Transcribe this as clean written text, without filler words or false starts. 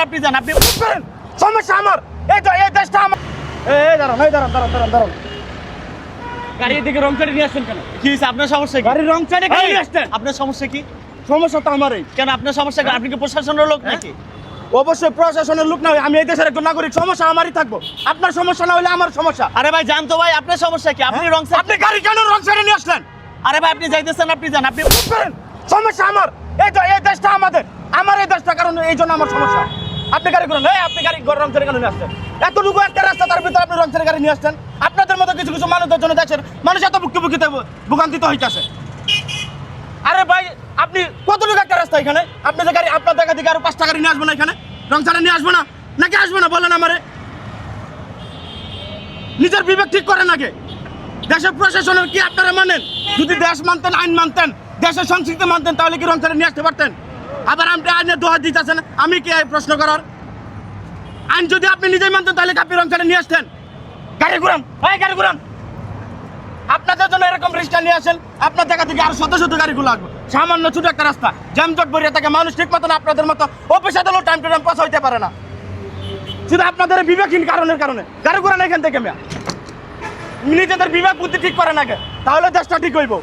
আপনি যান, আপনি করেন সমস্যা আমার এই দেশটা আমার দাঁড়ান গাড়ির দিকে রং করে নিয়ে আসছেন কেন? কি হয়েছে আপনার সমস্যা কি? গাড়ির রং চাইলে গাড়ি নিয়ে আসতেন আপনার সমস্যা কি? সমস্যা তো আমারই কেন আপনার সমস্যা কি? আপনি কি প্রশাসনের লোক নাকি? অবশ্যই প্রশাসনের লোক না হই আমি এই দেশের একজন নাগরিক সমস্যা আমারই থাকবো আপনার সমস্যা না হলে আমার সমস্যা আরে ভাই জানতো ভাই আপনার সমস্যা কি? আপনি রং আপনি গাড়ি কেন রং সাইডে নিয়ে আসলেন আরে ভাই আপনি যাইতেছেন, আপনি যান, আপনি করেন সমস্যা আমার এই দেশটা আমাদের আমার এই দেশটা কারণ এই জন্য আমার সমস্যা আপনি গাড়ি করেন আপনি গাড়ি রং সাইডে কেন নিয়ে আসছেন এতটুকু একটা রাস্তা তার ভিতরে আপনি রং সাইডে গাড়ি নিয়ে আসছেন আপনাদের মতো কিছু কিছু মানুষদের জন্য দেশের মানুষ এত ভুক্তভোগিতে ভোগান্তিত হইতেছে আরে ভাই আপনি কতটুকু একটা রাস্তা এখানে আপনি যে গাড়ি আপনার দেখা দিকে আরো 5টা গাড়ি নিয়ে আসবো না এখানে রং সাইডে নিয়ে আসবো না নাকি আসবো না বলেন আমারে নিজের বিবেক ঠিক করেন আগে দেশের প্রশাসনের কি আপনারা মানেন যদি দেশ মানতেন আইন মানতেন দেশের সংস্কৃতি মানতেন তাহলে কি রং সাইডে নিয়ে আসতে পারতেন আবার আপনি আইনের দোহার দিতেছেন আমি কি এই প্রশ্ন করার আইন যদি আপনি নিজেই মানতেন তাহলে কি আপনি রং সাইডে নিয়ে আসতেন গাড়ি ঘুরান গাড়ি ঘুরান আপনাদের জন্য এরকম রিক্সা নিয়ে আসেন আপনার জায়গা থেকে আরো শত শত গাড়িগুলো আসবে সামান্য ছোট একটা রাস্তা জ্যামজট ভরিয়ে থাকে মানুষ ঠিক মতন আপনাদের মতো অফিস আদালত টাইম টু টাইম পাস হইতে পারে না শুধু আপনাদের বিবেকহীন কারণে গাড়ি ঘোরান এখান থেকে নিজেদের বিবেক বুদ্ধি ঠিক করেন আগে তাহলে দেশটা ঠিক হইব